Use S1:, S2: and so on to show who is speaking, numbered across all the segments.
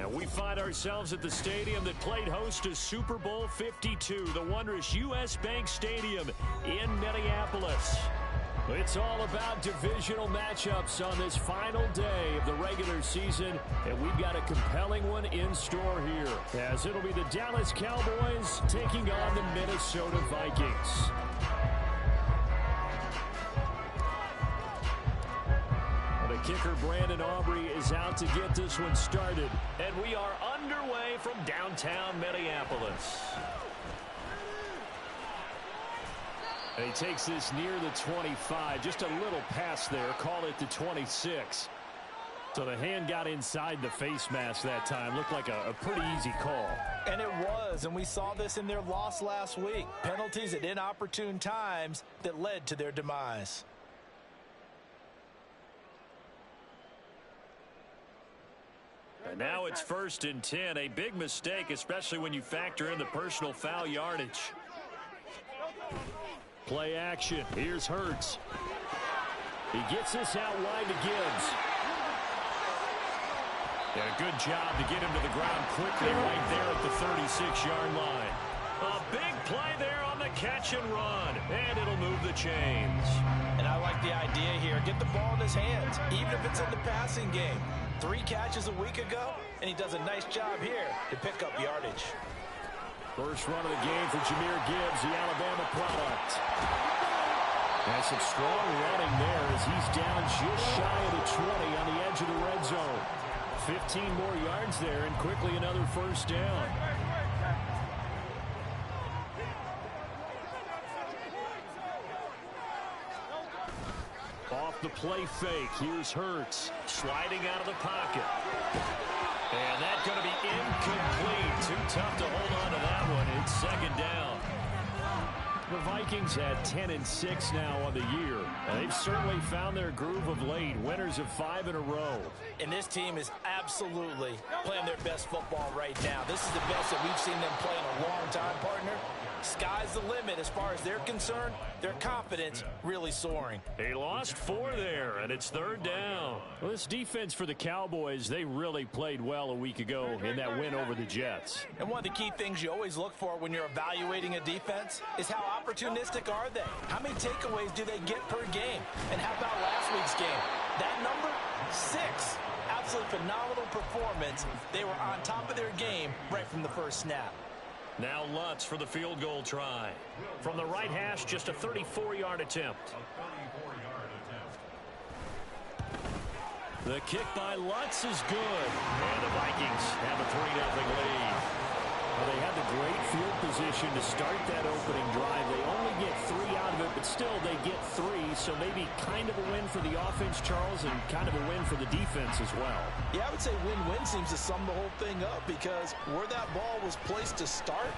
S1: And we find ourselves at the stadium that played host to Super Bowl 52, the wondrous U.S. Bank Stadium in Minneapolis. It's all about divisional matchups on this final day of the regular season, and we've got a compelling one in store here, as it'll be the Dallas Cowboys taking on the Minnesota Vikings. The kicker, Brandon Aubrey, is out to get this one started, and we are underway from downtown Minneapolis. And he takes this near the 25, just a little pass there, call it the 26. So the hand got inside the face mask that time. Looked like a pretty easy call.
S2: And it was, and we saw this in their loss last week. Penalties at inopportune times that led to their demise.
S1: And now it's 1st and 10, a big mistake, especially when you factor in the personal foul yardage. Play action. Here's Hurts. He gets this out wide to Gibbs. And a good job to get him to the ground quickly right there at the 36-yard line. A big play there on the catch and run, and it'll move the chains.
S2: And I like the idea here. Get the ball in his hands, even if it's in the passing game. 3 catches a week ago, and he does a nice job here to pick up yardage.
S1: First run of the game for Jahmyr Gibbs, the Alabama product. And some strong running there as he's down just shy of the 20 on the edge of the red zone. 15 more yards there, and quickly another first down. Off the play fake, here's Hurts, sliding out of the pocket. And that's going to be incomplete. Too tough to hold on to that one. It's 2nd down. The Vikings had 10-6 now on the year. And they've certainly found their groove of late. Winners of 5 in a row.
S2: And this team is absolutely playing their best football right now. This is the best that we've seen them play in a long time, partner. Sky's the limit as far as they're concerned. Their confidence really soaring.
S1: He lost 4 there, and it's 3rd down. Well, this defense for the Cowboys, they really played well a week ago in that win over the Jets.
S2: And one of the key things you always look for when you're evaluating a defense is how opportunistic are they? How many takeaways do they get per game? And how about last week's game? That number, 6. Absolutely phenomenal performance. They were on top of their game right from the first snap.
S1: Now Lutz for the field goal try. From the right hash, just a 34-yard attempt. The kick by Lutz is good. And the Vikings have a 3-0 lead. Well, they had the great field position to start that opening drive. They only get 3 out of it, but still they get 3. So maybe kind of a win for the offense, Charles, and kind of a win for the defense as well.
S2: Yeah, I would say win-win seems to sum the whole thing up because where that ball was placed to start,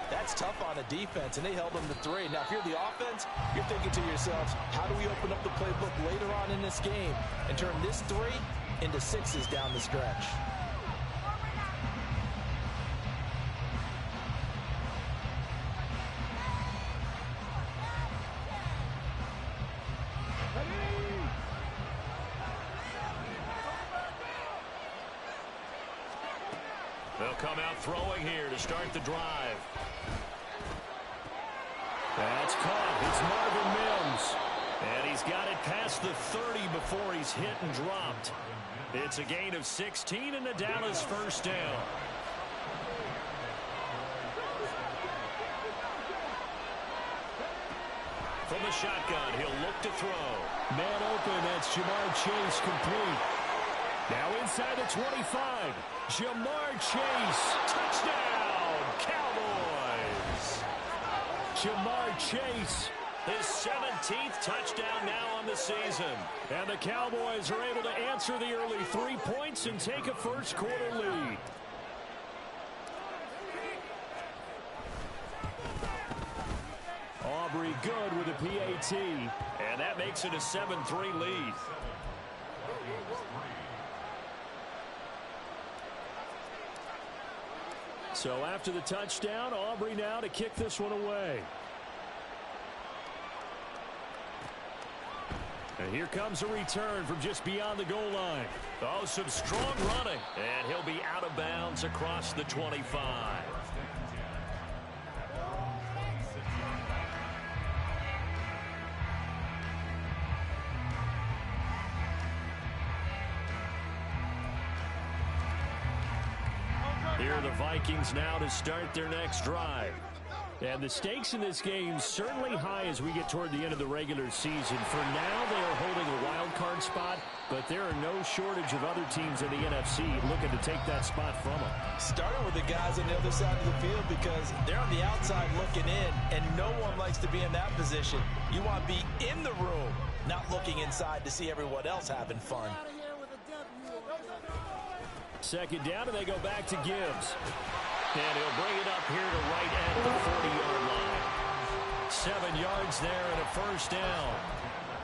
S2: that's tough on a defense, and they held them to 3. Now, if you're the offense, you're thinking to yourselves, how do we open up the playbook later on in this game and turn this 3 into 6s down the stretch?
S1: They'll come out throwing here to start the drive. That's caught. It's Marvin Mims. And he's got it past the 30 before he's hit and dropped. It's a gain of 16 and the Dallas first down. From the shotgun, he'll look to throw. Man open, that's Jamar Chase complete. Now inside the 25. Jamar Chase, touchdown, Cowboys. Jamar Chase, his 17th touchdown now on the season. And the Cowboys are able to answer the early 3 points and take a first quarter lead. Aubrey good with a PAT. And that makes it a 7-3 lead. So after the touchdown, Aubrey now to kick this one away. And here comes a return from just beyond the goal line. Oh, some strong running. And he'll be out of bounds across the 25. Here are the Vikings now to start their next drive. And the stakes in this game certainly high as we get toward the end of the regular season. For now, they are holding a wild card spot, but there are no shortage of other teams in the NFC looking to take that spot from them.
S2: Starting with the guys on the other side of the field because they're on the outside looking in, and no one likes to be in that position. You want to be in the room, not looking inside to see everyone else having fun.
S1: Second down, and they go back to Gibbs. And he'll bring it up here to right at the 40-yard line. 7 yards there and a first down.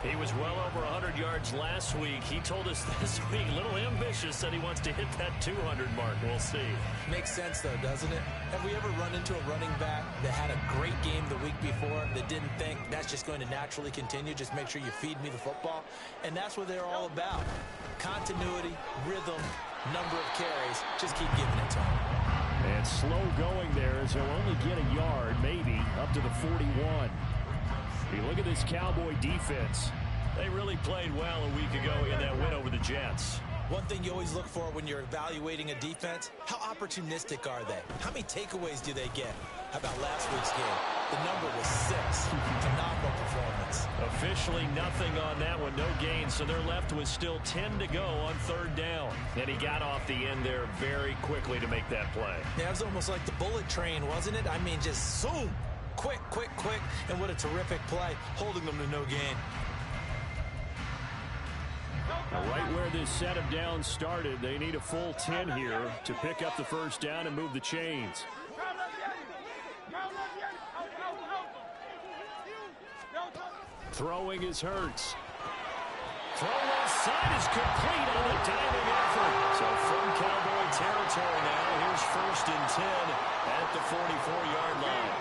S1: He was well over 100 yards last week. He told us this week, a little ambitious, said he wants to hit that 200 mark. We'll see.
S2: Makes sense, though, doesn't it? Have we ever run into a running back that had a great game the week before that didn't think that's just going to naturally continue? Just make sure you feed me the football. And that's what they're all about. Continuity, rhythm, number of carries. Just keep giving it to him.
S1: And slow going there as he'll only get a yard, maybe, up to the 41. You look at this Cowboy defense. They really played well a week ago in that win over the Jets.
S2: One thing you always look for when you're evaluating a defense, how opportunistic are they? How many takeaways do they get? How about last week's game? The number was 6. Phenomenal performance.
S1: Officially nothing on that one, no gain, so they're left with still 10 to go on third down. And he got off the end there very quickly to make that play.
S2: Yeah, it was almost like the bullet train, wasn't it? I mean, just zoom. Quick, quick, quick. And what a terrific play, holding them to no gain.
S1: Right where this set of downs started, they need a full 10 here to pick up the first down and move the chains. Throwing is Hurts. Throw left side is complete on a diving effort. So from Cowboy territory now, here's first and 10 at the 44-yard line.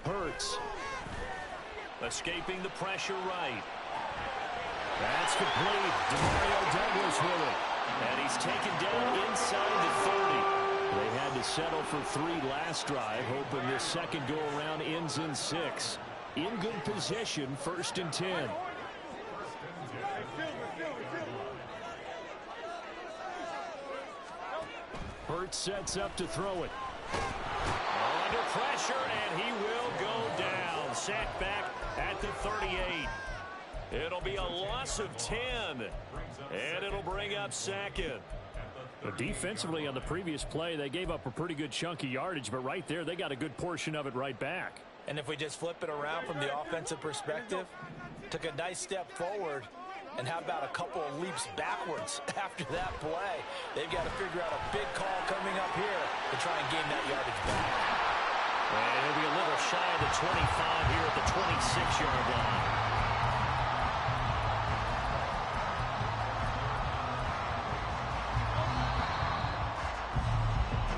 S1: Hurts. Escaping the pressure right. That's complete. DeMario Douglas with it. And he's taken down inside the 30. They had to settle for 3 last drive, hoping this second go-around ends in 6. In good position, first and 10. Hurts sets up to throw it. Under pressure, and he will go down. Sacked back at the 38. It'll be a loss of 10, and it'll bring up second. But defensively on the previous play, they gave up a pretty good chunk of yardage, but right there, they got a good portion of it right back.
S2: And if we just flip it around from the offensive perspective, took a nice step forward, and how about a couple of leaps backwards after that play? They've got to figure out a big call coming up here to try and gain that yardage back.
S1: And it'll be a little shy of the 25 here at the 26-yard line.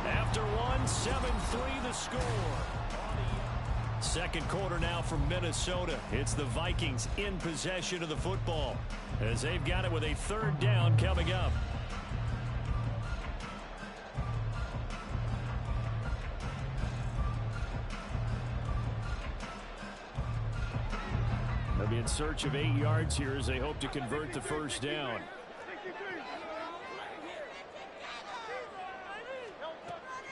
S1: After one, 7-3 the score. Second quarter now from Minnesota. It's the Vikings in possession of the football as they've got it with a third down coming up. They'll be in search of 8 yards here as they hope to convert the first down.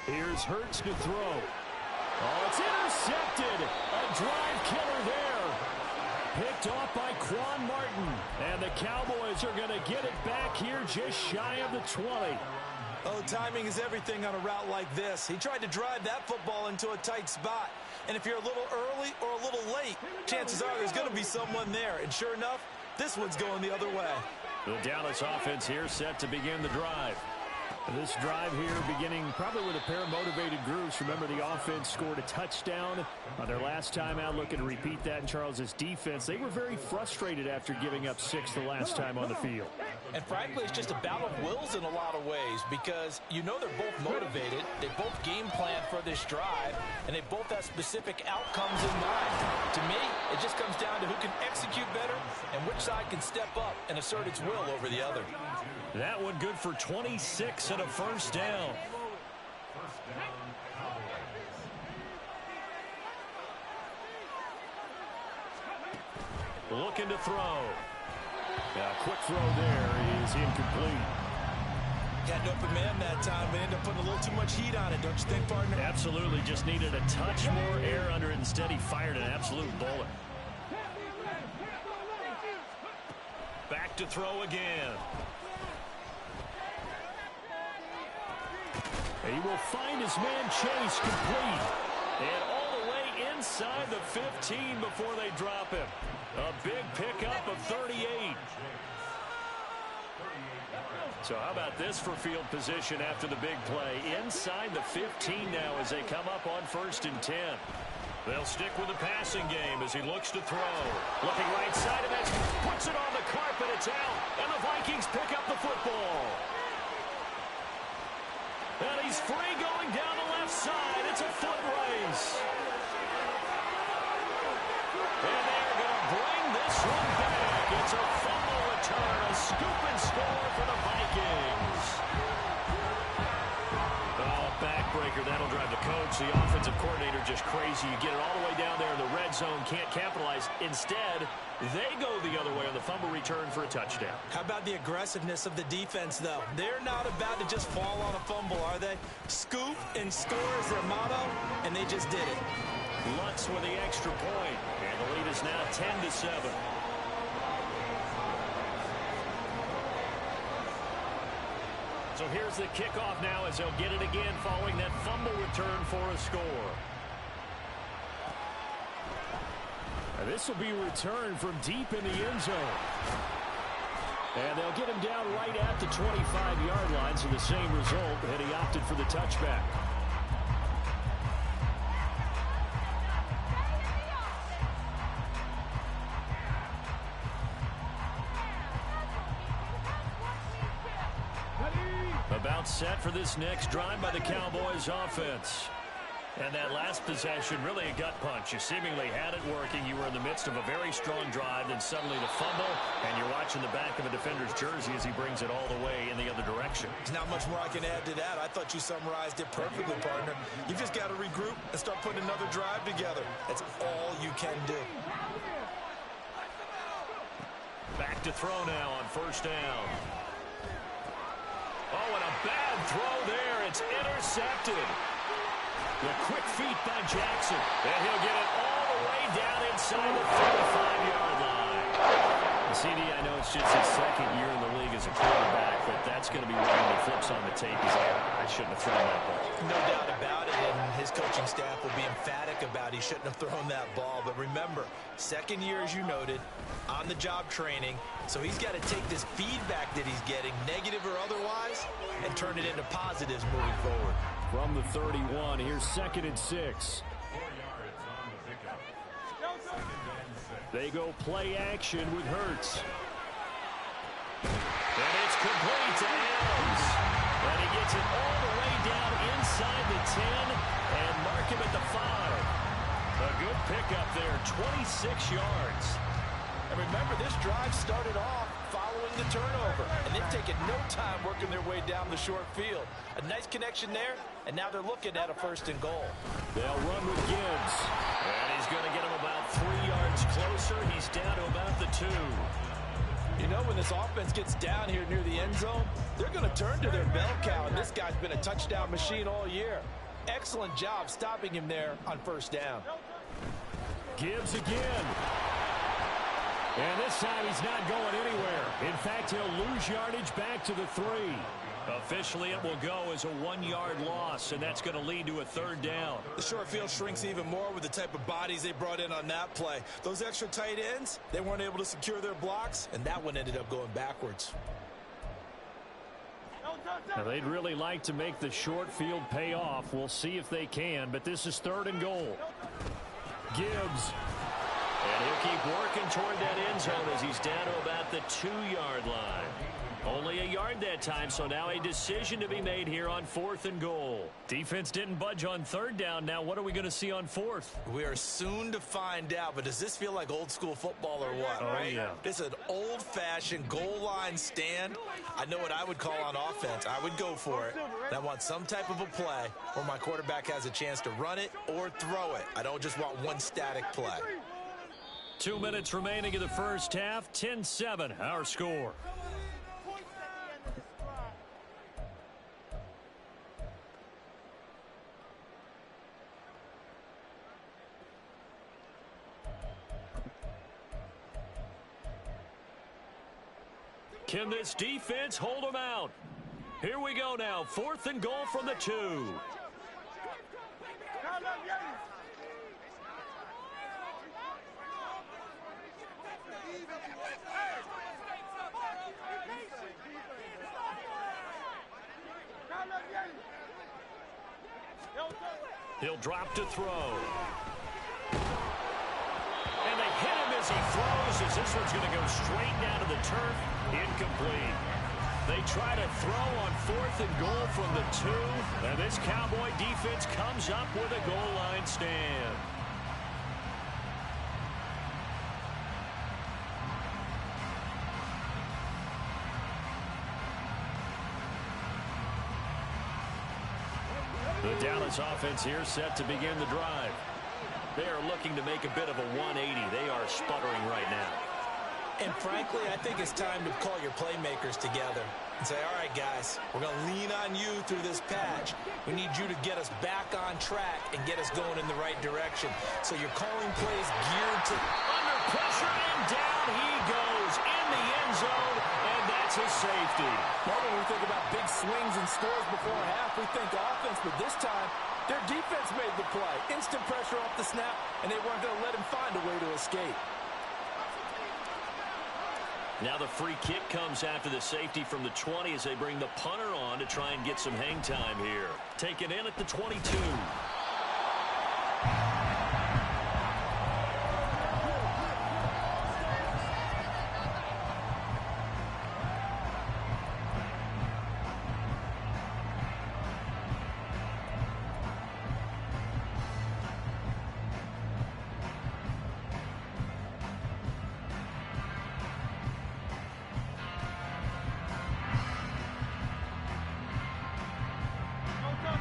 S1: Here's Hurts to throw. Oh, it's intercepted. A drive killer there. Picked off by Quan Martin. And the Cowboys are going to get it back here just shy of the 20.
S2: Oh, timing is everything on a route like this. He tried to drive that football into a tight spot. And if you're a little early or a little late, chances are there's going to be someone there. And sure enough, this one's going the other way.
S1: The Dallas offense here set to begin the drive. This drive here beginning probably with a pair of motivated groups. Remember, the offense scored a touchdown on their last time out. Looking to repeat that in Charles's defense. They were very frustrated after giving up 6 the last time on the field.
S2: And frankly, it's just a battle of wills in a lot of ways because you know they're both motivated. They both game plan for this drive, and they both have specific outcomes in mind. To me, it just comes down to who can execute better and which side can step up and assert its will over the other.
S1: That one good for 26 and a first down. Looking to throw. Now, quick throw there is incomplete.
S2: Got an open man that time, but ended up putting a little too much heat on it, don't you think, partner?
S1: Absolutely, just needed a touch more air under it. Instead, he fired an absolute bullet. Back to throw again. He will find his man Chase complete. And all the way inside the 15 before they drop him. A big pickup of 38. So how about this for field position after the big play? Inside the 15 now as they come up on 1st and 10. They'll stick with the passing game as he looks to throw. Looking right side of it. Puts it on the carpet. It's out. And the Vikings pick up the football. And he's free going down the left side. It's a foot race. And they're going to bring this one back. It's a fumble return, a scoop and score for the Vikings. Oh, backbreaker. That'll drive the coach, the offensive coordinator, just crazy. You get it all the way down there in the red zone, can't capitalize. Instead, they go the other way on the fumble return for a touchdown.
S2: How about the aggressiveness of the defense, though? They're not about to just fall on a fumble, are they? Scoop and score is their motto, and they just did it.
S1: Lutz with the extra point, and the lead is now 10-7. So here's the kickoff now as they'll get it again following that fumble return for a score. And this will be returned from deep in the end zone. And they'll get him down right at the 25-yard line, so the same result, and he opted for the touchback. About set for this next drive by the Cowboys offense. And that last possession, really a gut punch. You seemingly had it working. You were in the midst of a very strong drive, then suddenly the fumble, and you're watching the back of a defender's jersey as he brings it all the way in the other direction.
S2: There's not much more I can add to that. I thought you summarized it perfectly, partner. You've just got to regroup and start putting another drive together. That's all you can do.
S1: Back to throw now on 1st down. Oh, and a bad throw there. It's intercepted. The quick feet by Jackson. And he'll get it all the way down inside the 35-yard line. CD, I know it's just his 2nd year in the league as a quarterback, but that's going to be one when he flips on the tape. He's like, I shouldn't have thrown that ball.
S2: No doubt about it, and his coaching staff will be emphatic about he shouldn't have thrown that ball. But remember, 2nd year, as you noted, on-the-job training. So he's got to take this feedback that he's getting, negative or otherwise, and turn it into positives moving forward.
S1: From the 31, here's 2nd and 6. They go play action with Hurts. And it's complete to Adams. And he gets it all the way down inside the 10 and mark him at the 5. A good pickup there, 26 yards.
S2: And remember, this drive started off following the turnover, and they've taken no time working their way down the short field. A nice connection there, and now they're looking at a 1st and goal.
S1: They'll run with Gibbs, and he's going to get him about 3 yards closer. He's down to about the 2.
S2: You know, when this offense gets down here near the end zone, they're going to turn to their bell cow, and this guy's been a touchdown machine all year. Excellent job stopping him there on 1st down.
S1: Gibbs again. And this time he's not going anywhere. In fact, he'll lose yardage back to the 3. Officially, it will go as a 1-yard loss, and that's going to lead to a 3rd down.
S2: The short field shrinks even more with the type of bodies they brought in on that play. Those extra tight ends, they weren't able to secure their blocks, and that one ended up going backwards.
S1: Now, they'd really like to make the short field pay off. We'll see if they can, but this is 3rd and goal. Gibbs. And he'll keep working toward that end zone as he's down to about the 2-yard line. Only a yard that time, so now a decision to be made here on 4th and goal. Defense didn't budge on 3rd down. Now what are we going to see on 4th?
S2: We are soon to find out, but does this feel like old school football or what?
S1: Oh,
S2: right?
S1: Yeah.
S2: It's an old-fashioned goal line stand. I know what I would call on offense. I would go for it. And I want some type of a play where my quarterback has a chance to run it or throw it. I don't just want one static play.
S1: 2 minutes remaining in the first half. 10-7, our score. Can this defense hold them out? Here we go now. 4th and goal from the 2. He'll drop to throw. And they hit him as he throws, as this one's going to go straight down to the turf. Incomplete. They try to throw on 4th and goal from the 2. And this Cowboy defense comes up with a goal line stand. The Dallas offense here set to begin the drive. They are looking to make a bit of a 180. They are sputtering right now.
S2: And frankly, I think it's time to call your playmakers together and say, all right, guys, we're going to lean on you through this patch. We need you to get us back on track and get us going in the right direction. So you're calling plays geared to...
S1: Under pressure, and down he goes in the end zone, and that's a safety.
S3: Well, when we think about big swings and scores before half, we think offense, but this time, their defense made the play. Instant pressure off the snap, and they weren't going to let him find a way to escape.
S1: Now the free kick comes after the safety from the 20 as they bring the punter on to try and get some hang time here. Taken in at the 22.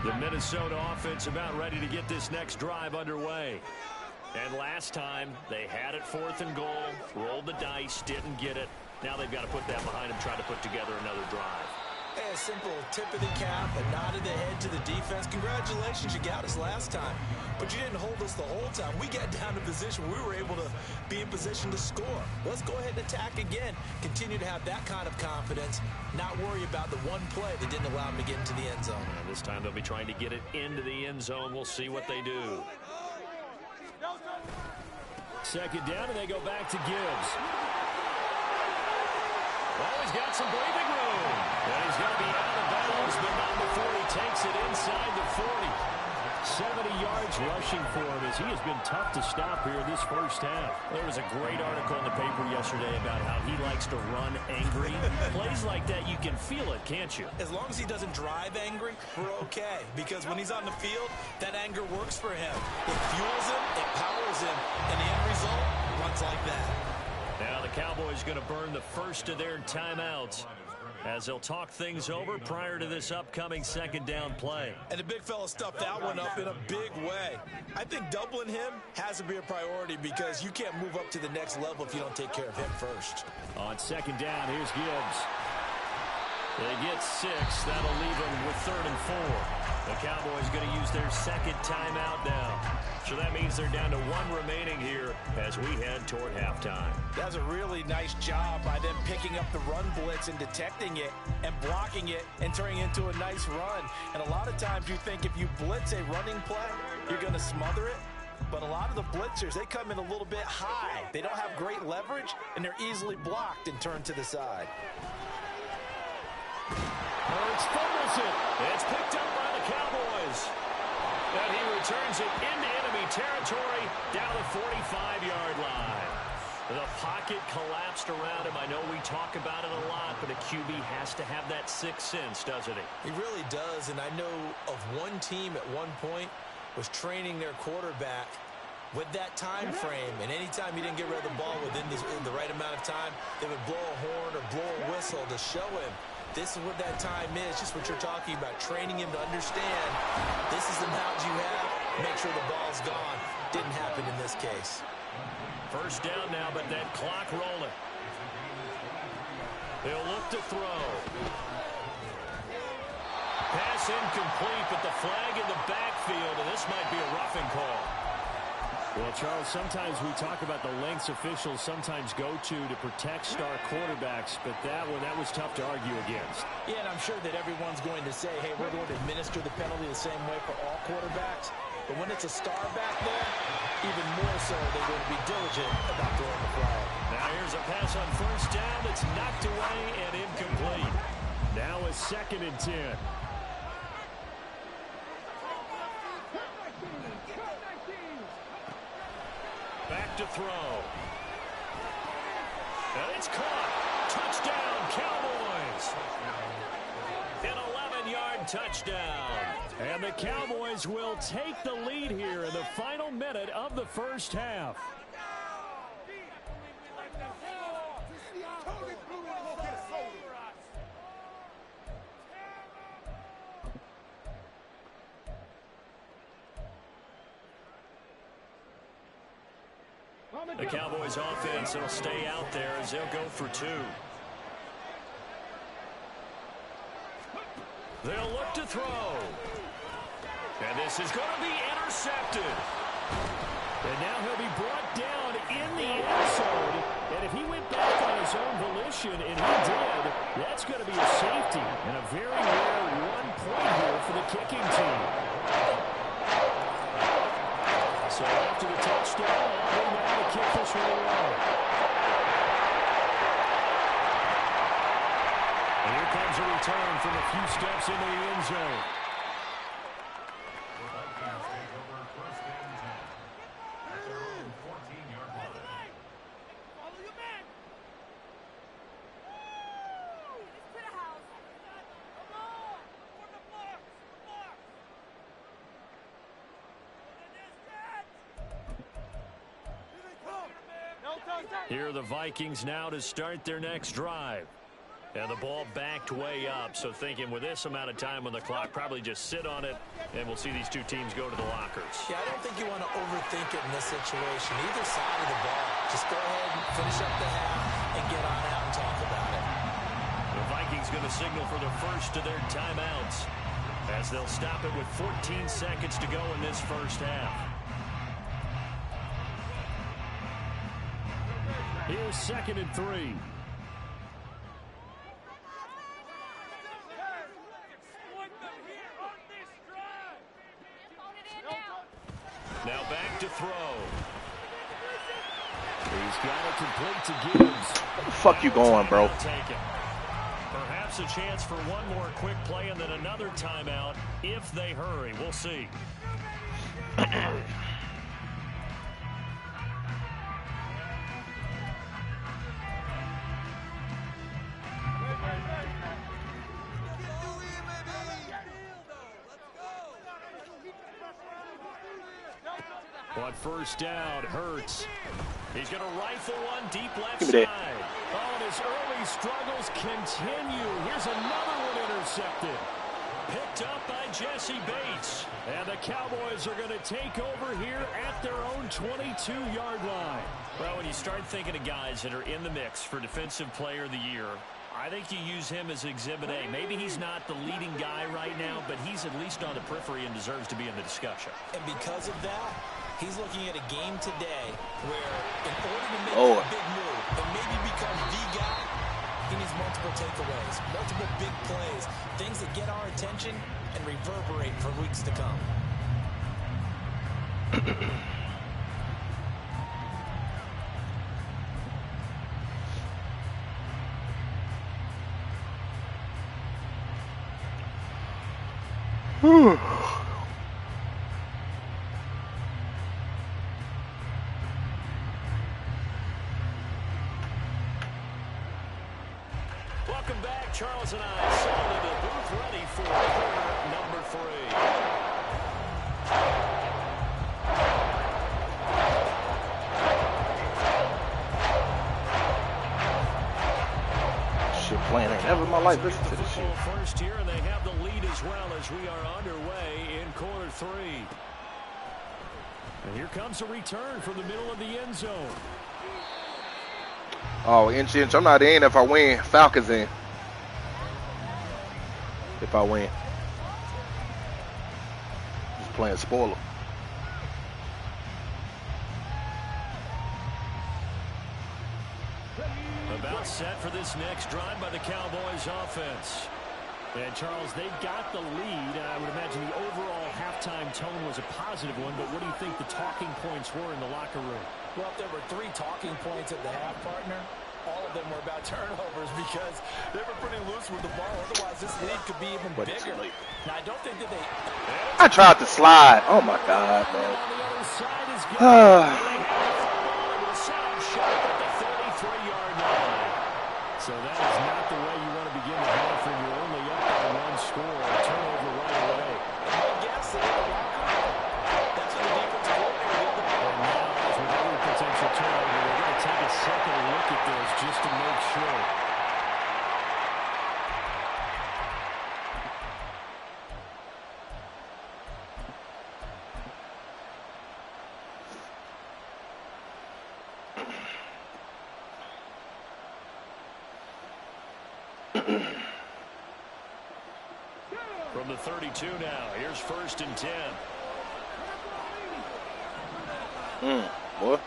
S1: The Minnesota offense about ready to get this next drive underway. And last time, they had it 4th and goal, rolled the dice, didn't get it. Now they've got to put that behind them, try to put together another drive.
S2: Hey, a simple tip of the cap, a nod of the head to the defense. Congratulations, you got us last time. But you didn't hold us the whole time. We got down to position where we were able to be in position to score. Let's go ahead and attack again. Continue to have that kind of confidence. Not worry about the one play that didn't allow them to get into the end zone.
S1: And this time they'll be trying to get it into the end zone. We'll see what they do. 2nd down, and they go back to Gibbs. Oh, he's got some breathing room. And he's going to be out of bounds, but not before he takes it inside the 40. 70 yards rushing for him as he has been tough to stop here this first half. There was a great article in the paper yesterday about how he likes to run angry. Plays like that, you can feel it, can't you?
S2: As long as he doesn't drive angry, we're okay. Because when he's on the field, that anger works for him. It fuels him, it powers him, and the end result runs like that.
S1: Now the Cowboys going to burn the first of their timeouts as they'll talk things over prior to this upcoming 2nd down play.
S2: And the big fella stuffed that one up in a big way. I think doubling him has to be a priority because you can't move up to the next level if you don't take care of him first.
S1: On 2nd down, here's Gibbs. They get 6. That'll leave them with 3rd and 4. The Cowboys going to use their 2nd timeout now. So that means they're down to 1 remaining here as we head toward halftime.
S2: That's a really nice job by them picking up the run blitz and detecting it and blocking it and turning it into a nice run. And a lot of times you think if you blitz a running play, you're going to smother it. But a lot of the blitzers, they come in a little bit high. They don't have great leverage, and they're easily blocked and turned to the side.
S1: It's 25-yard line. The pocket collapsed around him. I know we talk about it a lot, but a QB has to have that sixth sense, doesn't he?
S2: He really does, and I know of one team at one point was training their quarterback with that time frame, and anytime he didn't get rid of the ball within the right amount of time, they would blow a horn or blow a whistle to show him this is what that time is, just what you're talking about, training him to understand this is the knowledge you have, make sure the ball's gone. Didn't happen in this case.
S1: First down now, but that clock rolling. They'll look to throw. Pass incomplete, but the flag in the backfield, and this might be a roughing call. Well, Charles, sometimes we talk about the lengths officials sometimes go to protect star quarterbacks, but that was tough to argue against.
S2: Yeah, and I'm sure that everyone's going to say, hey, we're going to administer the penalty the same way for all quarterbacks. But when it's a star back there, even more so, they're going to be diligent about throwing the flag.
S1: Now here's a pass on first down that's knocked away and incomplete. Now a 2nd and 10. Back to throw. And it's caught. Touchdown, Cowboys. An 11-yard touchdown. And the Cowboys will take the lead here in the final minute of the first half. The Cowboys offense will stay out there as they'll go for 2. They'll look to throw. And this is going to be intercepted. And now he'll be brought down in the end zone. And if he went back on his own volition, and he did, that's going to be a safety. And a very rare 1 point here for the kicking team. So after the touchdown, they're now to kick this one away. And here comes a return from a few steps into the end zone. Here are the Vikings now to start their next drive. And the ball backed way up, so thinking with this amount of time on the clock, probably just sit on it, and we'll see these two teams go to the lockers.
S2: Yeah, I don't think you want to overthink it in this situation. Either side of the ball. Just go ahead and finish up the half and get on out and talk about it.
S1: The Vikings going to signal for the first of their timeouts as they'll stop it with 14 seconds to go in this first half. Here's 2nd and 3. Now back to throw. He's got it complete to Gibbs.
S4: Where the fuck you going, bro?
S1: Perhaps a chance for one more quick play and then another timeout if they hurry. We'll see. On first down, Hurts. He's going to rifle one deep left side. Oh, and his early struggles continue. Here's another one intercepted. Picked up by Jesse Bates. And the Cowboys are going to take over here at their own 22-yard line. Well, when you start thinking of guys that are in the mix for Defensive Player of the Year, I think you use him as Exhibit A. Maybe he's not the leading guy right now, but he's at least on the periphery and deserves to be in the discussion.
S2: And because of that, he's looking at a game today where in order to make a big move and maybe become the guy, he needs multiple takeaways, multiple big plays, things that get our attention and reverberate for weeks to come.
S1: Charles and I settled into the booth ready for quarter number 3.
S4: Playing ain't ever in my life listen to this shit.
S1: First here, and they have the lead as well as we are underway in quarter 3. And here comes a return from the middle of the end zone.
S4: Oh, inch. I'm not in if I win. Falcons in. If I win. Just playing spoiler.
S1: About set for this next drive by the Cowboys offense. And Charles, they've got the lead. I would imagine the overall halftime tone was a positive one, but what do you think the talking points were in the locker room?
S2: Well, if there were 3 talking points at the half, partner, all of them were about turnovers because they were pretty loose with the ball. Otherwise, this lead could be even bigger. Now, I don't think that they...
S4: I tried to slide. Oh, my God, man.
S1: On the other side is good. They have the football. It will set up shop at the 33-yard line. So that is not the way you want to begin the half when you're only up by 1 score. Turnover right away.
S2: I guess that's what the defense coordinator did.
S1: And now, as with every potential turnover, they're going to take a second look at this just to make sure. From the 32 now, here's 1st and 10.
S4: Boy.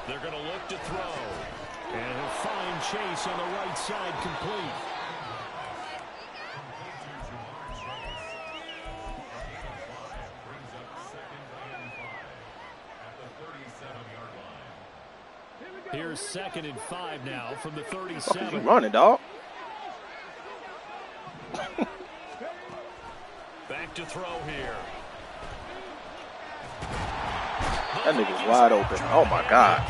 S1: They're going to look to throw. And he'll find Chase on the right side complete. Here's 2nd and 5 now from the 37.
S4: You running, dog?
S1: Back to throw here.
S4: That nigga's wide open. Oh, my God.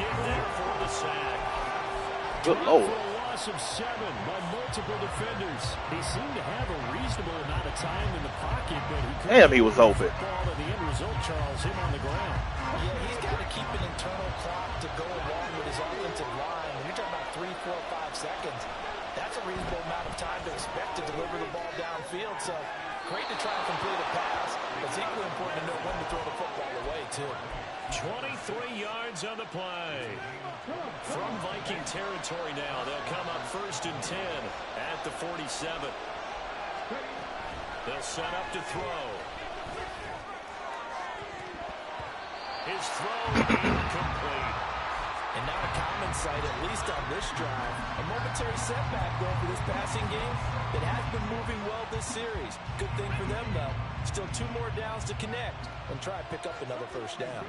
S4: Good Lord.
S1: Loss of 7 by multiple defenders. He seemed to have a reasonable amount of time in the pocket, but he couldn't.
S4: Damn, he was open.
S1: The end result, Charles, him on the ground.
S2: Yeah, he's got to keep an internal clock to go along with his offensive line. When you're talking about 3, 4, 5 seconds, that's a reasonable amount of time to expect to deliver the ball downfield. So great to try and complete a pass. It's equally important to know when to throw the football away, too.
S1: 23 yards on the play. From Viking territory now, they'll come up 1st and 10 at the 47. They'll set up to throw. His throw incomplete. And now a common sight, at least on this drive. A momentary setback, though, for this passing game that has been moving well this series. Good thing for them, though. Still 2 more downs to connect and try to pick up another 1st down.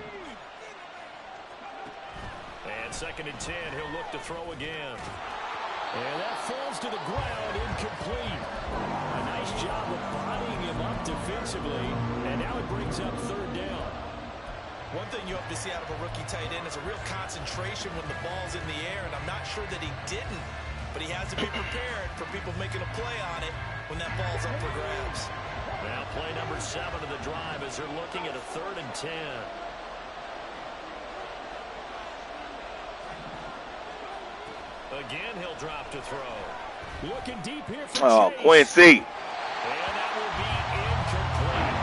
S1: And 2nd and 10, he'll look to throw again. And that falls to the ground, incomplete. A nice job of bodying him up defensively, and now it brings up 3rd down.
S2: One thing you hope to see out of a rookie tight end is a real concentration when the ball's in the air, and I'm not sure that he didn't, but he has to be prepared for people making a play on it when that ball's up for grabs.
S1: Now play number 7 of the drive as they're looking at a 3rd and 10. Again, he'll drop to throw. Looking deep here for Chase.
S4: Quincy.
S1: And that will be incomplete.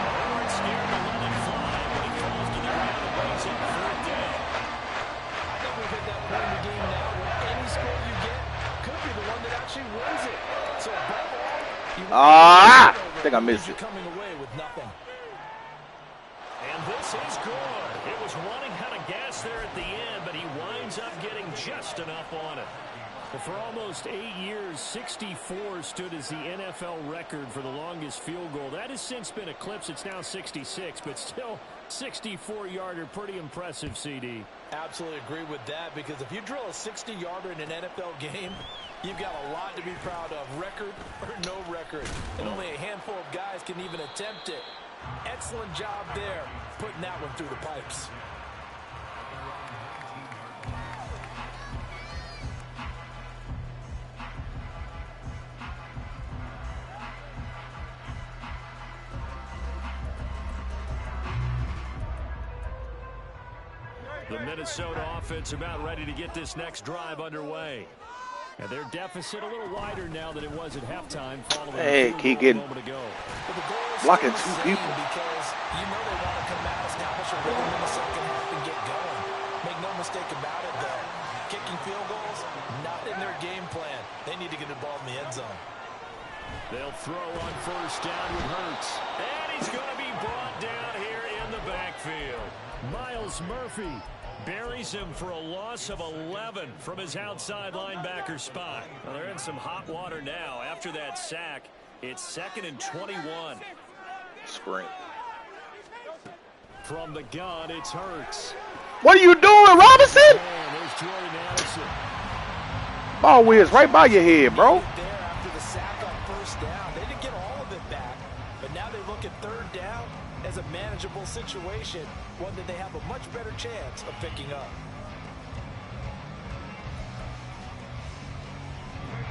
S1: They weren't scared to let it fly when he falls to the ground and brings up 3rd down.
S2: I think we've hit that point in the game now where any score you get could be the one that actually wins it. So above all,
S4: I think I missed it.
S2: Coming away with nothing.
S1: And this is good. It was running out of gas there at the end, but he winds up getting just enough on it. Well, for almost 8 years, 64 stood as the NFL record for the longest field goal. That has since been eclipsed. It's now 66, but still 64-yarder. Pretty impressive, CD.
S2: Absolutely agree with that, because if you drill a 60-yarder in an NFL game, you've got a lot to be proud of, record or no record. And only a handful of guys can even attempt it. Excellent job there putting that one through the pipes.
S1: The Minnesota offense about ready to get this next drive underway. And their deficit a little wider now than it was at halftime.
S4: Hey, Keegan. Blocking two people.
S2: Because you know they want to come out, establish a rhythm in the second half, and get going. Make no mistake about it, though. Kicking field goals, not in their game plan. They need to get the ball in the end zone.
S1: They'll throw on first down with Hurts. And he's going to be brought down here in the backfield. Miles Murphy buries him for a loss of 11 from his outside linebacker spot. Well, they're in some hot water now. After that sack, it's 2nd and 21.
S4: Screen.
S1: From the gun, it's Hurts.
S4: What are you doing, Robinson?
S1: And there's Jordan Addison.
S4: Ball whiz right by your head, bro.
S2: There after the sack on first down. They didn't get all of it back, but now they look at third down as a manageable situation, one that they have a much better chance of picking up.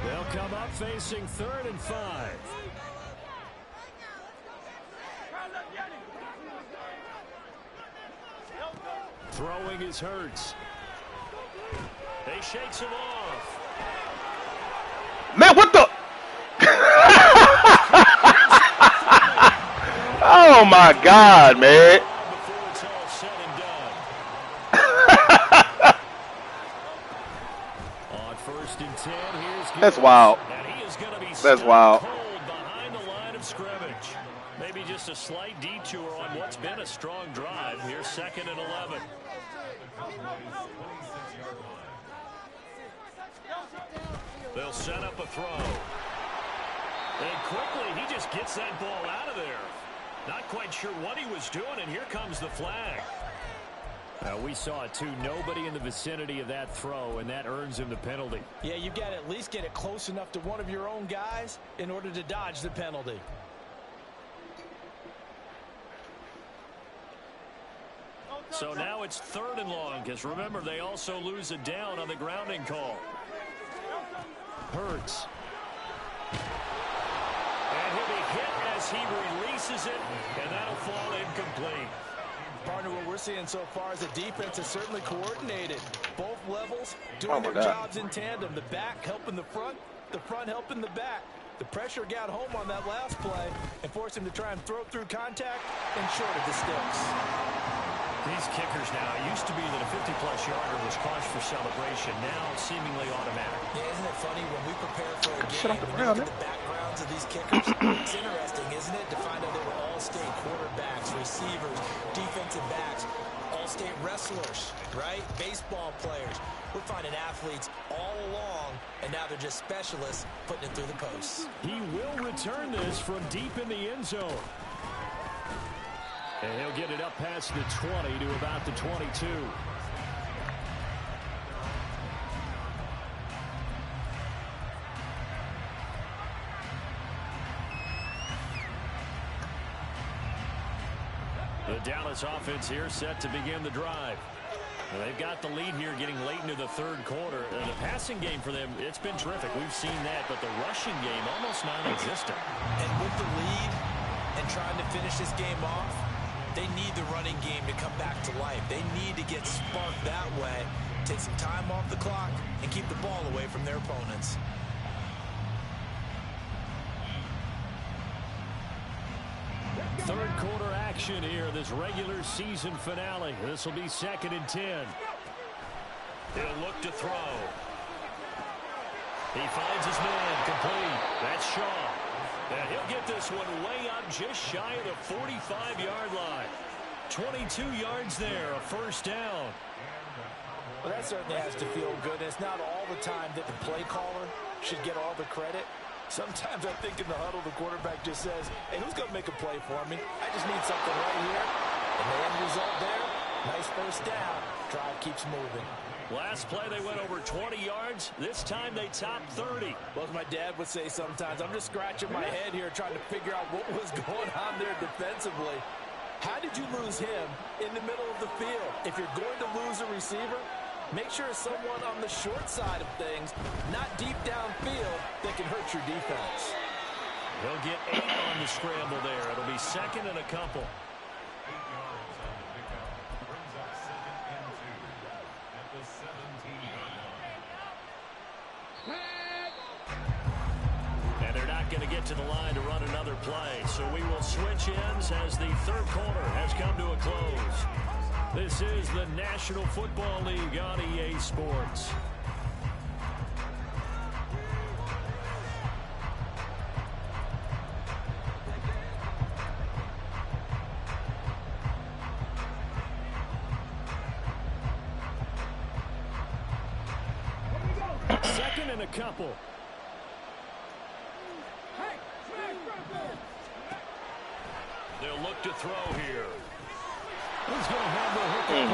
S1: They'll come up facing 3rd and 5. Throwing is Hurts. They shakes him off.
S4: Man, what the? Oh my God, man.
S1: Before it's all said and done. On 1st and 10, here's
S4: That's wild.
S1: and he is going to be
S4: That's wild.
S1: cold behind the line of scrimmage. Maybe just a slight detour on what's been a strong drive. Here's 2nd and 11. They'll set up a throw. And quickly, he just gets that ball out of there. Not quite sure what he was doing, and here comes the flag. We saw it, too. Nobody in the vicinity of that throw, and that earns him the penalty.
S2: Yeah, you've got to at least get it close enough to one of your own guys in order to dodge the penalty.
S1: So now it's 3rd and long, because remember, they also lose a down on the grounding call. Hurts. And he'll be hit as he releases it, and that'll fall incomplete.
S2: Partner, what we're seeing so far is the defense is certainly coordinated. Both levels doing their jobs in tandem. The back helping the front helping the back. The pressure got home on that last play and forced him to try and throw through contact and short of the sticks.
S1: These kickers now, it used to be that a 50-plus yarder was cause for celebration. Now seemingly automatic.
S2: Yeah, isn't it funny when we prepare for a
S4: Shut
S2: game
S4: up the
S2: and
S4: ground,
S2: look at the backgrounds of these kickers? It's interesting, isn't it, to find out they were all-state quarterbacks, receivers, defensive backs, all-state wrestlers, right? Baseball players. We're finding athletes all along, and now they're just specialists putting it through the posts.
S1: He will return this from deep in the end zone. And he'll get it up past the 20 to about the 22. The Dallas offense here set to begin the drive. Well, they've got the lead here getting late into the 3rd quarter. The passing game for them, it's been terrific. We've seen that, but the rushing game almost non-existent.
S2: And with the lead and trying to finish this game off, they need the running game to come back to life. They need to get sparked that way, take some time off the clock, and keep the ball away from their opponents.
S1: Third quarter action here, this regular season finale. This will be 2nd and 10. He'll look to throw. He finds his man complete. That's Shaw. And he'll get this one way up just shy of the 45-yard line. 22 yards there, a first down.
S2: Well, that certainly has to feel good. It's not all the time that the play caller should get all the credit. Sometimes I think in the huddle, the quarterback just says, hey, who's going to make a play for me? I just need something right here. And the end result there, nice first down. Drive keeps moving.
S1: Last play, they went over 20 yards. This time, they topped 30.
S2: Well, as my dad would say sometimes, I'm just scratching my head here trying to figure out what was going on there defensively. How did you lose him in the middle of the field? If you're going to lose a receiver, make sure it's someone on the short side of things, not deep downfield, that can hurt your defense.
S1: He'll get 8 on the scramble there. It'll be second and a couple. And they're not going to get to the line to run another play. So we will switch ends as the third quarter has come to a close. This is the National Football League on EA Sports. Second and a couple. They'll look to throw here. He's going to have the hook. And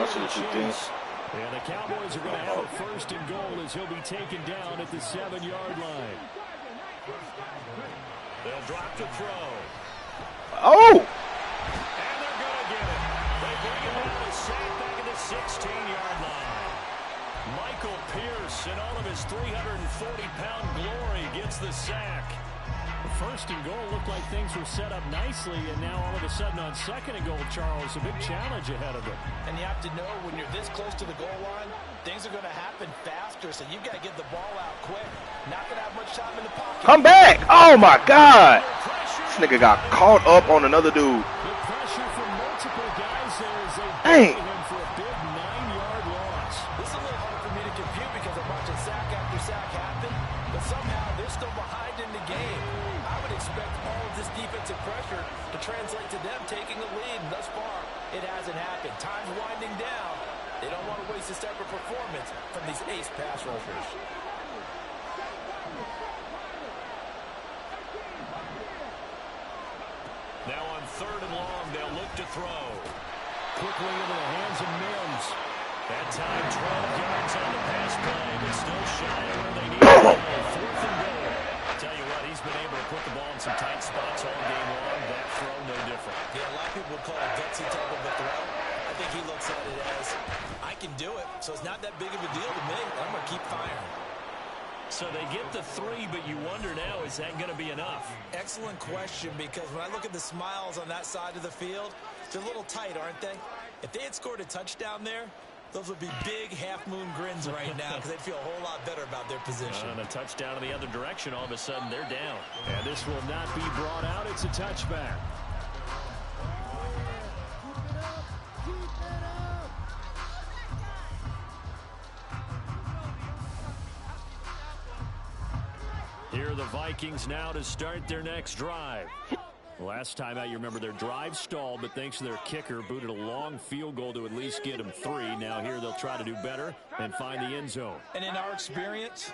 S1: the Cowboys are going to have a first and goal as he'll be taken down at the 7-yard line. They'll drop to throw.
S4: Oh!
S1: And they're going to get it. They bring him out a sack back at the 16-yard line. Michael Pierce, in all of his 340-pound glory, gets the sack. The first and goal looked like things were set up nicely, and now all of a sudden on second and goal, Charles, a big challenge ahead of them.
S2: And you have to know when you're this close to the goal line, things are going to happen faster, so you've got to get the ball out quick. Not going to have much time in the pocket.
S4: Come back! Oh, my God! This nigga got caught up on another dude.
S1: The pressure from multiple guys there as they
S4: Dang.
S1: him for a big 9-yard loss.
S2: This is a little hard for me to compute because I'm watching sack after sack happen, but somehow they're still behind in the game. I would expect all of this defensive pressure to translate to them taking a lead. Thus far, it hasn't happened. Time's winding down. They don't want to waste a step of performance from these ace pass rushers.
S1: Now on third and long, they'll look to throw. Quickly into the hands of Mims. That time, 12 yards on the pass play, but still shy of where they need to go. Fourth and goal. Tell you what, he's been able to put the ball in some tight spots all game long. That throw, no different.
S2: Yeah, a lot of people would call it a gutsy type of a throw. I think he looks at it as, I can do it, so it's not that big of a deal to me. I'm going to keep firing.
S1: So they get the 3, but you wonder now, is that going to be enough?
S2: Excellent question, because when I look at the smiles on that side of the field, they're a little tight, aren't they? If they had scored a touchdown there, those would be big half-moon grins right now because they'd feel a whole lot better about their position.
S1: And a touchdown in the other direction, all of a sudden they're down. And this will not be brought out. It's a touchback. Here are the Vikings now to start their next drive. Last time out, you remember their drive stalled, but thanks to their kicker, booted a long field goal to at least get them 3. Now here they'll try to do better and find the end zone.
S2: And in our experience,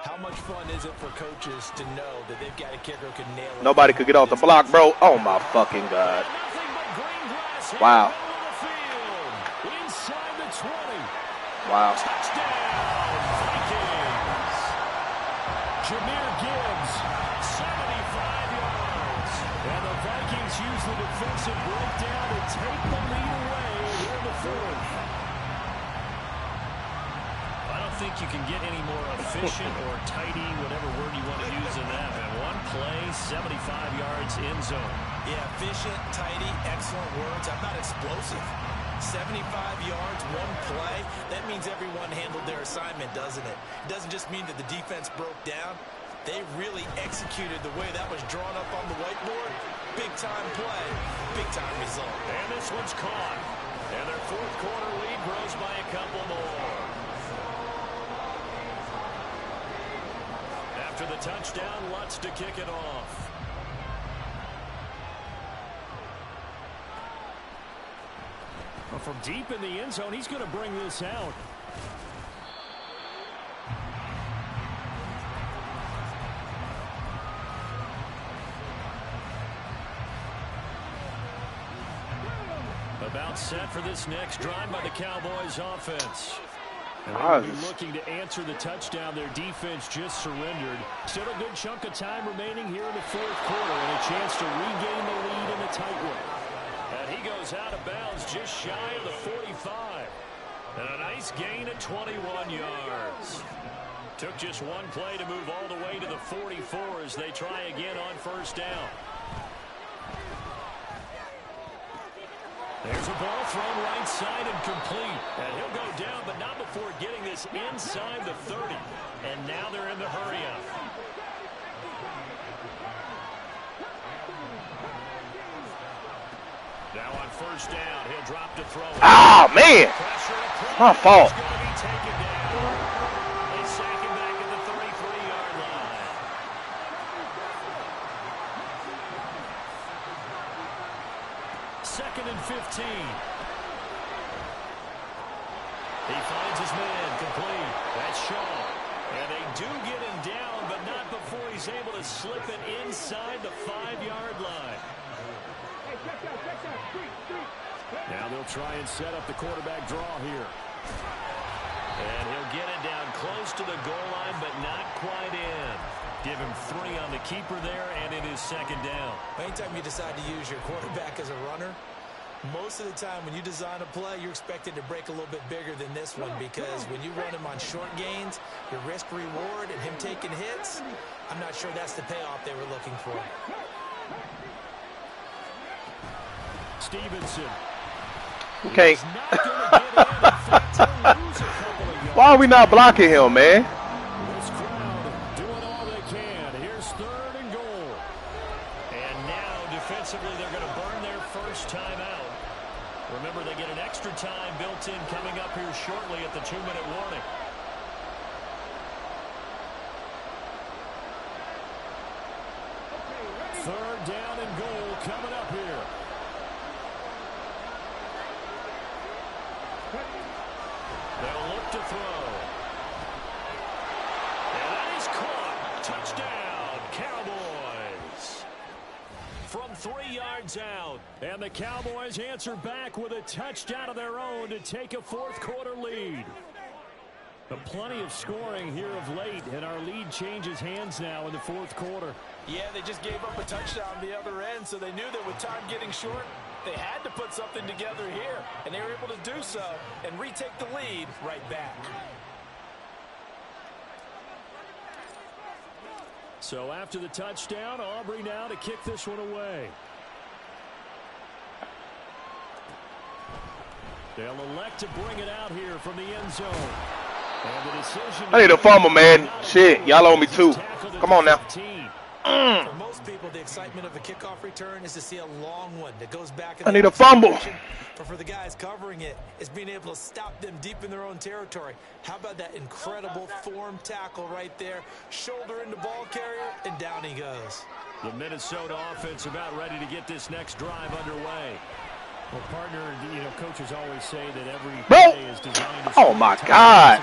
S2: how much fun is it for coaches to know that they've got a kicker who can nail it?
S4: Nobody could get off the block, bro. Oh, my fucking God. Wow.
S1: Inside the 20.
S4: Wow.
S1: Touchdown, Vikings. Jahmyr Gibbs, 75 yards. And the Vikings use the defensive breakdown to take the lead away here in the fourth. I don't think you can get any more efficient or tidy, whatever word you want to use in that. And one play, 75 yards in zone.
S2: Yeah, efficient, tidy, excellent words. I'm not explosive. 75 yards, one play. That means everyone handled their assignment, doesn't it? It doesn't just mean that the defense broke down. They really executed the way that was drawn up on the whiteboard. Big-time play, big-time result.
S1: And this one's caught. And their fourth quarter lead grows by a couple more. After the touchdown, Lutz to kick it off. Well, from deep in the end zone, he's going to bring this out. About set for this next drive by the Cowboys offense. And they'll be looking to answer the touchdown. Their defense just surrendered. Still a good chunk of time remaining here in the fourth quarter and a chance to regain the lead in a tight one. And he goes goes out of bounds just shy of the 45. And a nice gain of 21 yards. Took just one play to move all the way to the 44 as they try again on first down. There's a ball thrown right side and complete. And he'll go down, but not before getting this inside the 30. And now they're in the hurry-up. Now on first down, he'll drop to throw.
S4: Oh, man. My fault.
S1: Second and 15. He finds his man complete. That's Shaw. And they do get him down, but not before he's able to slip it inside the 5-yard line. Now they'll try and set up the quarterback draw here. And he'll get it down close to the goal line, but not quite in. Give him 3 on the keeper there, and it is second down.
S2: Anytime you decide to use your quarterback as a runner, most of the time when you design a play, you're expected to break a little bit bigger than this one, because when you run him on short gains, your risk-reward and him taking hits, I'm not sure that's the payoff they were looking for.
S1: Stevenson.
S4: Okay. Why are we not blocking him, man?
S1: This crowd doing all they can. Here's third and goal. And now defensively they're going to burn their first time out. Remember, they get an extra time built in coming up here shortly at the 2-minute warning. Third down and goal coming up here. They'll look to throw. And that is caught. Touchdown, Cowboys. From 3 yards out. And the Cowboys answer back with a touchdown of their own to take a fourth-quarter lead. But plenty of scoring here of late, and our lead changes hands now in the fourth quarter.
S2: Yeah, they just gave up a touchdown on the other end, so they knew that with time getting short, they had to put something together here, and they were able to do so and retake the lead right back.
S1: So after the touchdown, Aubrey now to kick this one away. They'll elect to bring it out here from the end zone. And the decision,
S4: I need a fumble, man. Shit, y'all owe me 2. Come on now.
S2: For most people, the excitement of a kickoff return is to see a long one that goes back.
S4: I need a fumble.
S2: But for the guys covering it, it's being able to stop them deep in their own territory. How about that incredible form tackle right there? Shoulder into ball carrier, and down he goes.
S1: The Minnesota offense about ready to get this next drive underway. Well, partner, you know, coaches always say that every play is designed to...
S4: Oh, my God.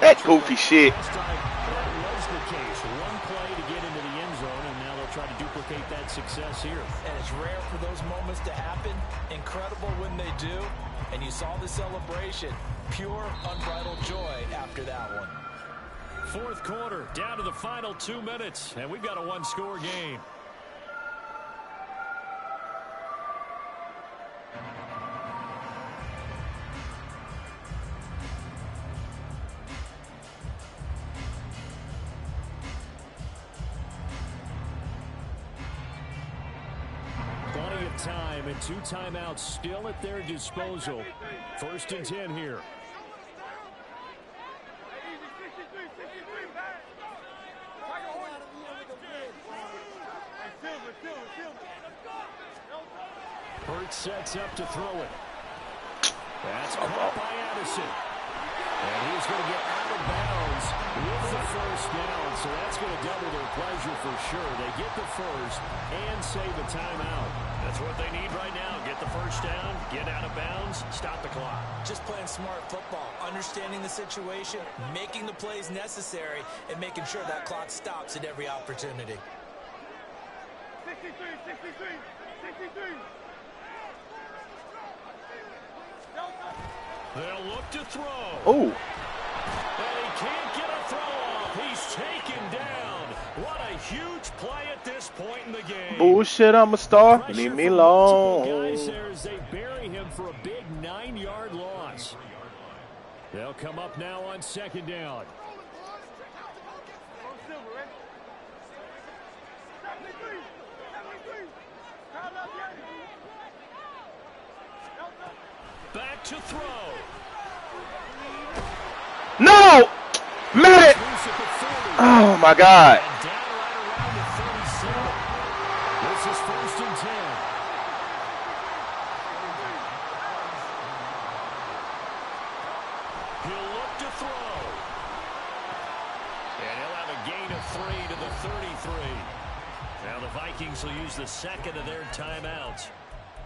S4: That goofy shit.
S1: That was the case. One play to get into the end zone, and now they'll try to duplicate that success here.
S2: And it's rare for those moments to happen. Incredible when they do. And you saw the celebration. Pure, unbridled joy after that one.
S1: Fourth quarter, down to the final 2 minutes, and we've got a one-score game. Time and 2 timeouts still at their disposal. First and 10 here. Hurts sets up to throw it. That's caught by Addison. And he's going to get out of bounds with the first down, so that's going to double their pleasure for sure. They get the first and save a timeout. That's what they need right now. Get the first down, get out of bounds, stop the clock.
S2: Just playing smart football, understanding the situation, making the plays necessary, and making sure that clock stops at every opportunity.
S5: 63, 63, 63.
S1: They'll look to throw.
S4: Oh.
S1: And he can't get a throw off. He's taken down. What a huge play at this point in the game.
S4: Bullshit, I'm a star.
S1: Pressure
S4: Leave me
S1: from multiple
S4: alone.
S1: guys there as they bury him for a big 9-yard loss. They'll come up now on 2nd down. Back to throw.
S4: No! Man! Oh, my God.
S1: And down right around the 37. This is 1st and 10. He'll look to throw. And he'll have a gain of 3 to the 33. Now the Vikings will use the 2nd of their timeouts,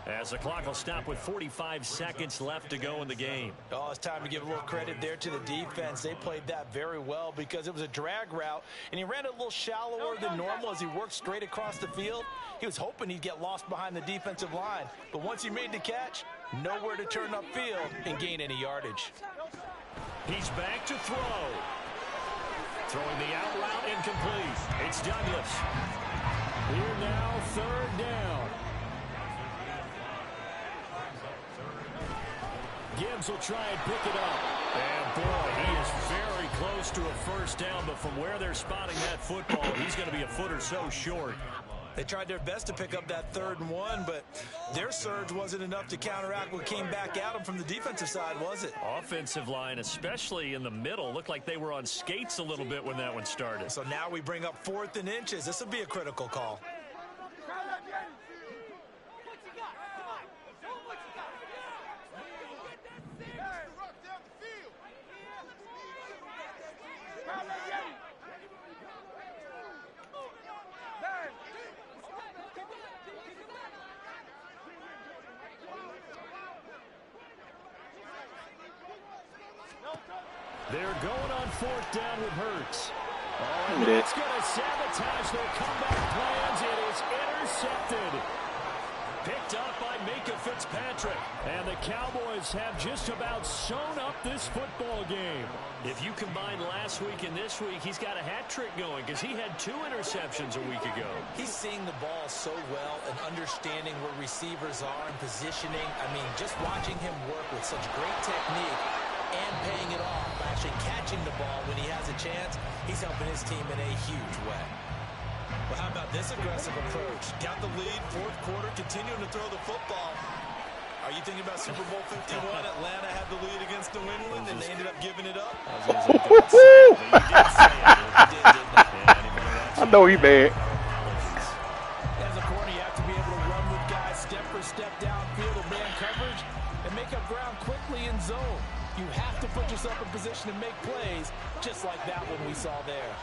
S1: as the clock will stop with 45 seconds left to go in the game.
S2: Oh, it's time to give a little credit there to the defense. They played that very well because it was a drag route, and he ran it a little shallower than normal as he worked straight across the field. He was hoping he'd get lost behind the defensive line, but once he made the catch, nowhere to turn upfield and gain any yardage.
S1: He's back to throw. Throwing the out route incomplete. It's Douglas. Here now, 3rd down. Gibbs will try and pick it up. And boy, he is very close to a 1st down, but from where they're spotting that football, he's going to be a foot or so short.
S2: They tried their best to pick up that 3rd and 1, but their surge wasn't enough to counteract what came back at them from the defensive side, was it?
S1: Offensive line, especially in the middle, looked like they were on skates a little bit when that one started.
S2: So now we bring up 4th and inches. This will be a critical call.
S1: They're going on 4th down with Hurts. Oh, and
S4: Look at
S1: that's going to sabotage their comeback plans. It is intercepted. Picked up by Micah Fitzpatrick. And the Cowboys have just about sewn up this football game. If you combine last week and this week, he's got a hat trick going because he had 2 interceptions a week ago.
S2: He's seeing the ball so well and understanding where receivers are and positioning. I mean, just watching him work with such great technique and paying it off by actually catching the ball when he has a chance, he's helping his team in a huge way. Well, how about this aggressive approach? Got the lead, 4th quarter, continuing to throw the football. Are you thinking about Super Bowl 51? Atlanta had the lead against New England, and they ended up giving it up.
S4: I know he bad.
S2: As a corner, you have to be able to run with guys step for step downfield of man coverage and make up ground quickly in zone. You have to put yourself in position to make plays, just like that one we saw there.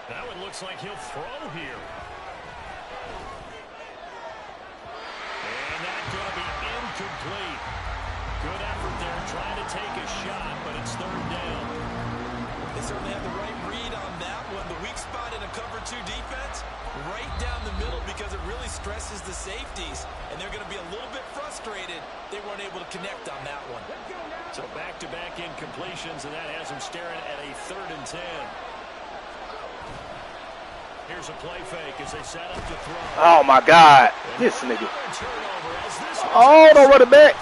S1: That one looks like he'll throw here. And that's going to be incomplete. Good effort there, trying to take a shot, but it's 3rd down.
S2: They certainly have the right read on that one. The weak spot in a cover 2 defense, right down the middle because it really stresses the safeties. And they're going to be a little bit frustrated they weren't able to connect on that one.
S1: So back-to-back incompletions, and that has them staring at a 3rd and 10. Here's a play fake as they set up to throw.
S4: Oh, my God. This nigga. Oh, don't run it back.